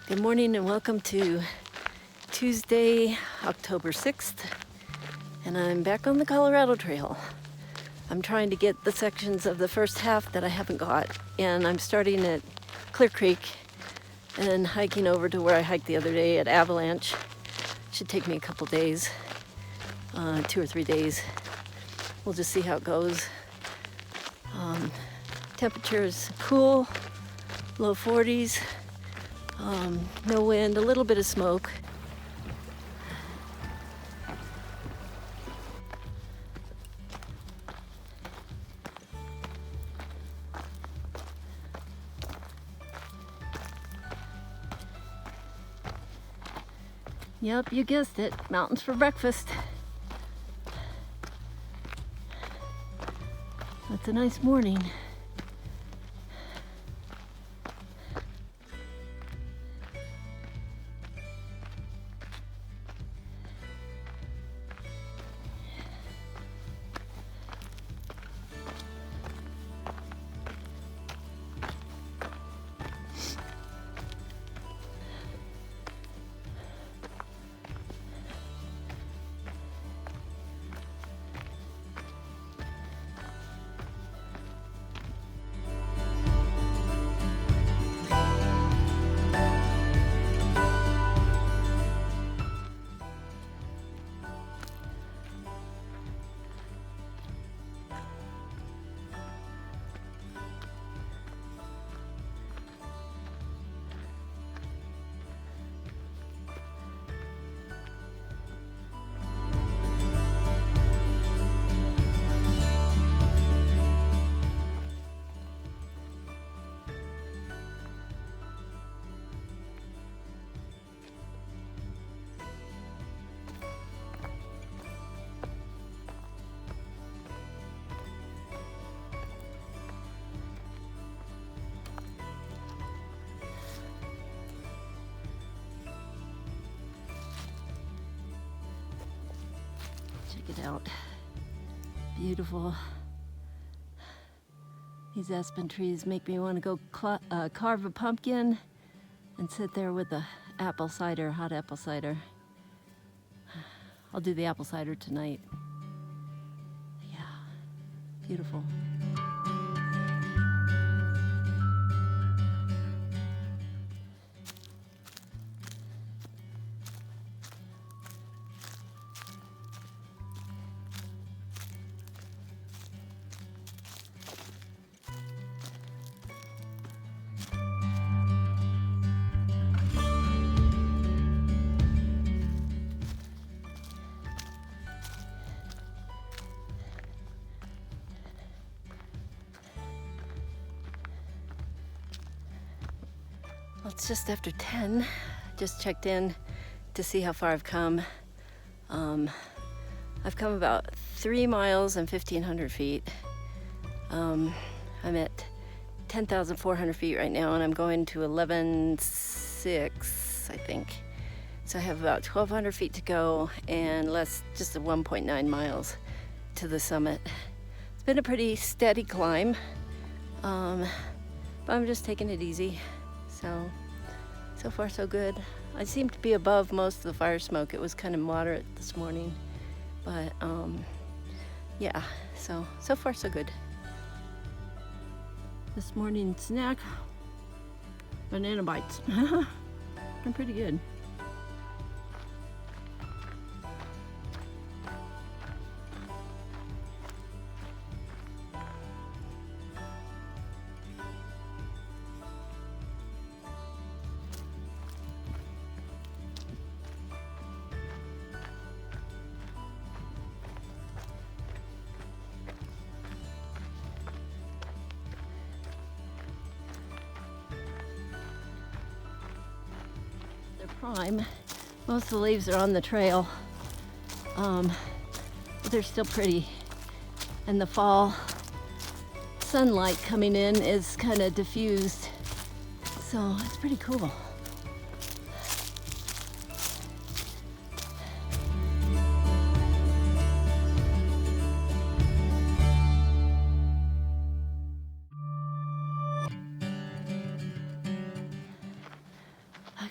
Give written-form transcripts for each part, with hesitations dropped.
Good morning and welcome to Tuesday, October 6th, and I'm back on the Colorado Trail. I'm trying to get the sections of the first half that I haven't got, and I'm starting at Clear Creek and hiking over to where I hiked the other day at Avalanche. Should take me a couple days, 2 or 3 days. We'll just see how it goes. Temperature's cool, low 40s. No wind, a little bit of smoke. Yep, you guessed it, mountains for breakfast. That's a nice morning. Check it out. Beautiful. These aspen trees make me want to go carve a pumpkin and sit there with the apple cider, hot apple cider. I'll do the apple cider tonight. Yeah, beautiful. Well, it's just after 10. Just checked in to see how far I've come. I've come about 3 miles and 1,500 feet. I'm at 10,400 feet right now, and I'm going to 11,600, I think. So I have about 1,200 feet to go, and just 1.9 miles to the summit. It's been a pretty steady climb, but I'm just taking it easy. So far so good. I seem to be above most of the fire smoke. It was kind of moderate this morning, but yeah, so far so good. This morning snack, banana bites. They're pretty good. Prime. Most of the leaves are on the trail, but they're still pretty. And the fall sunlight coming in is kind of diffused, so it's pretty cool.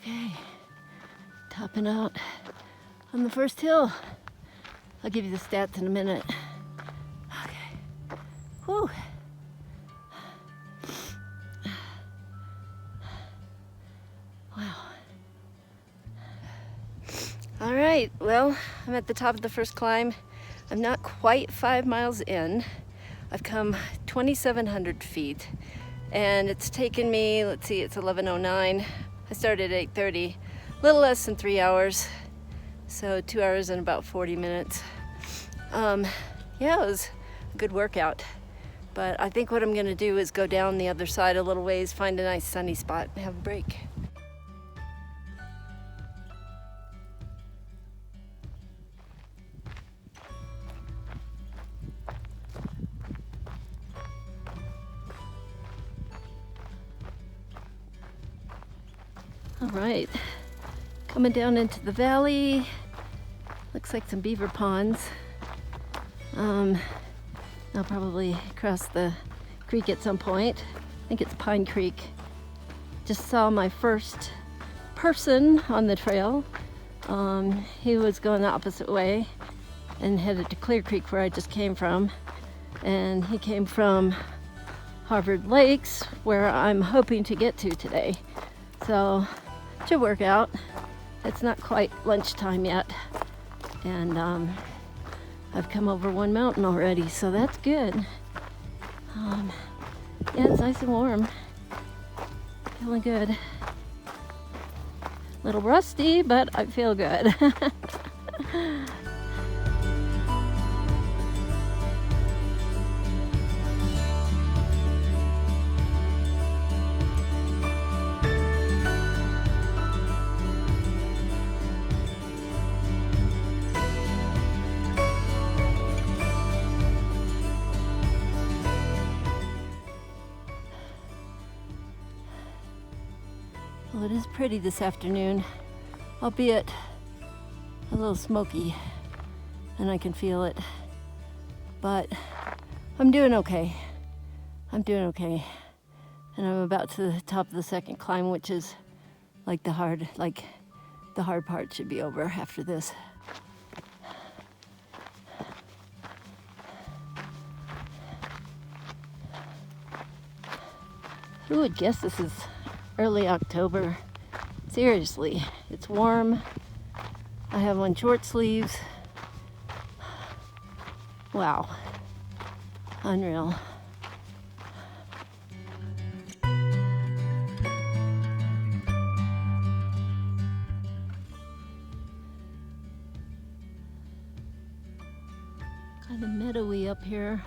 Okay, topping out on the first hill. I'll give you the stats in a minute. Okay, whew. Wow. All right, well, I'm at the top of the first climb. I'm not quite 5 miles in. I've come 2,700 feet, and it's taken me, let's see, it's 11:09. I started at 8:30, a little less than 3 hours, so 2 hours and about 40 minutes. Yeah, it was a good workout, but I think what I'm gonna do is go down the other side a little ways, find a nice sunny spot, and have a break. All right, coming down into the valley. Looks like some beaver ponds. I'll probably cross the creek at some point. I think it's Pine Creek. Just saw my first person on the trail. He was going the opposite way and headed to Clear Creek where I just came from. And he came from Harvard Lakes where I'm hoping to get to today. So, should work out. It's not quite lunchtime yet. And I've come over one mountain already, so that's good. Yeah, it's nice and warm. Feeling good. A little rusty, but I feel good. Well, it is pretty this afternoon, albeit a little smoky, and I can feel it. But I'm doing okay. I'm doing okay. And I'm about to the top of the second climb, which is like the hard part should be over after this. Who would guess this is early October? Seriously, it's warm. I have on short sleeves. Wow, unreal. Kind of meadowy up here.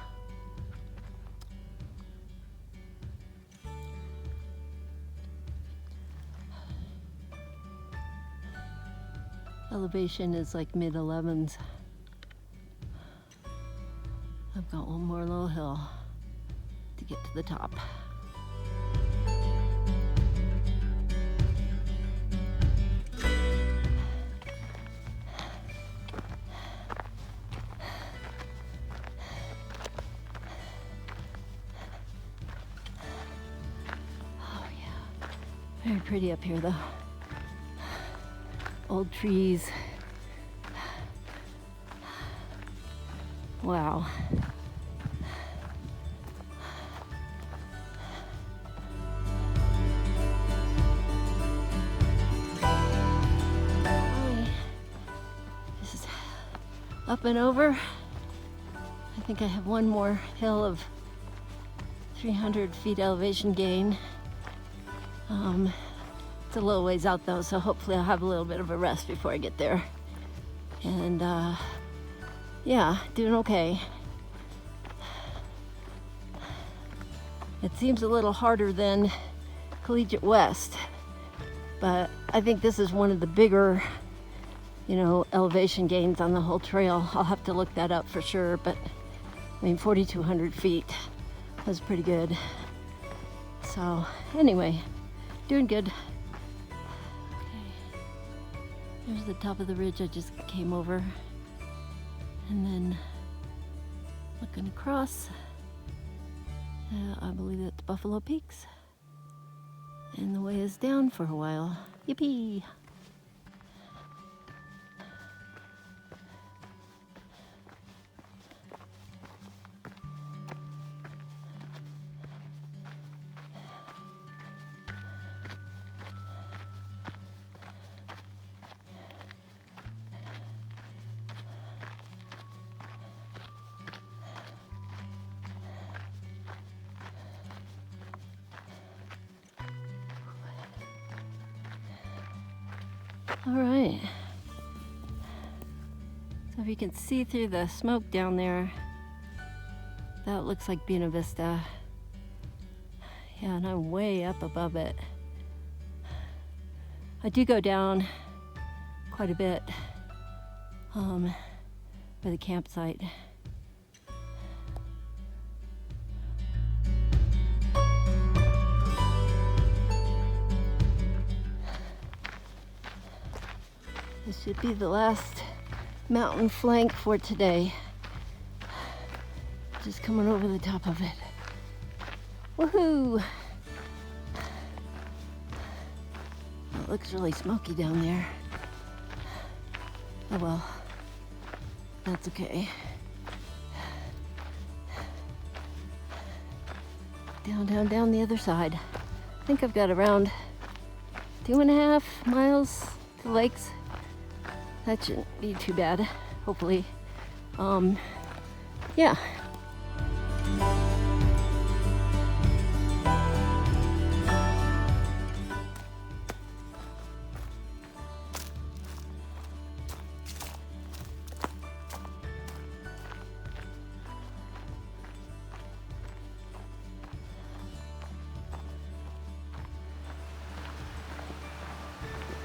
Elevation is like mid-11s. I've got one more little hill to get to the top. Oh yeah, very pretty up here though. Old trees. Wow. This is up and over. I think I have one more hill of 300 feet elevation gain. It's a little ways out though, so hopefully I'll have a little bit of a rest before I get there. And yeah, doing okay. It seems a little harder than Collegiate West, but I think this is one of the bigger, elevation gains on the whole trail. I'll have to look that up for sure, but I mean, 4,200 feet was pretty good. So anyway, doing good. There's the top of the ridge I just came over. And then looking across, I believe that's Buffalo Peaks. And the way is down for a while. Yippee! All right. So if you can see through the smoke down there, that looks like Buena Vista. Yeah, and I'm way up above it. I do go down quite a bit by the campsite. This should be the last mountain flank for today. Just coming over the top of it. Woohoo! It looks really smoky down there. Oh well, that's okay. Down the other side. I think I've got around 2.5 miles to lakes. That shouldn't be too bad, hopefully. Yeah.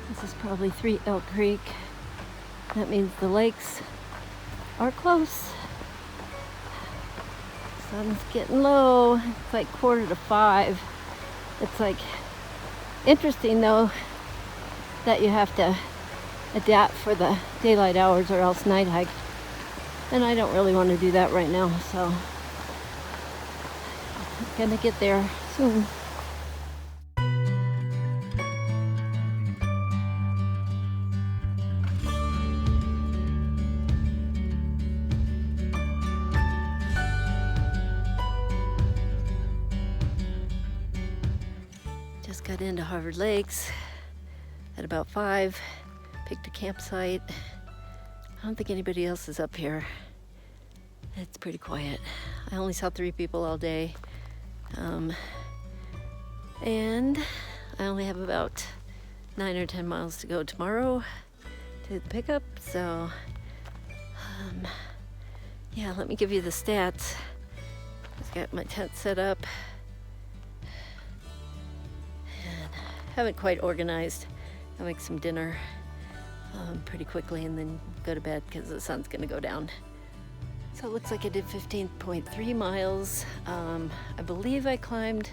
This is probably 3 Elk Creek. That means the lakes are close. Sun's getting low. It's like 4:45. It's like interesting though that you have to adapt for the daylight hours or else night hike. And I don't really want to do that right now, so I'm gonna get there soon. Just got into Harvard Lakes at about 5, picked a campsite. I don't think anybody else is up here. It's pretty quiet. I only saw 3 people all day. And I only have about 9 or 10 miles to go tomorrow to the pickup. So, yeah, let me give you the stats. Just got my tent set up. Haven't quite organized. I'll make some dinner pretty quickly and then go to bed because the sun's gonna go down. So it looks like I did 15.3 miles. I believe I climbed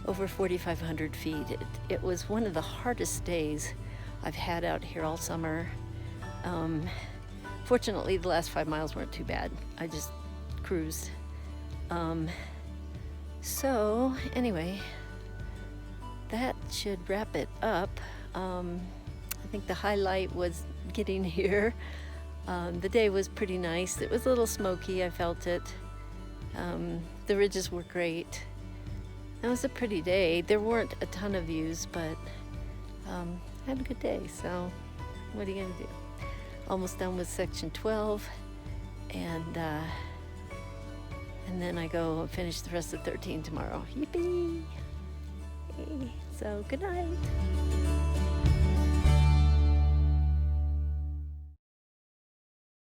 over 4,500 feet. It was one of the hardest days I've had out here all summer. Fortunately, the last 5 miles weren't too bad. I just cruised. So anyway, that should wrap it up. I think the highlight was getting here. The day was pretty nice. It was a little smoky, I felt it. The ridges were great. It was a pretty day. There weren't a ton of views, but I had a good day, so what are you gonna do? Almost done with section 12, and then I go and finish the rest of 13 tomorrow. Yippee! So good night.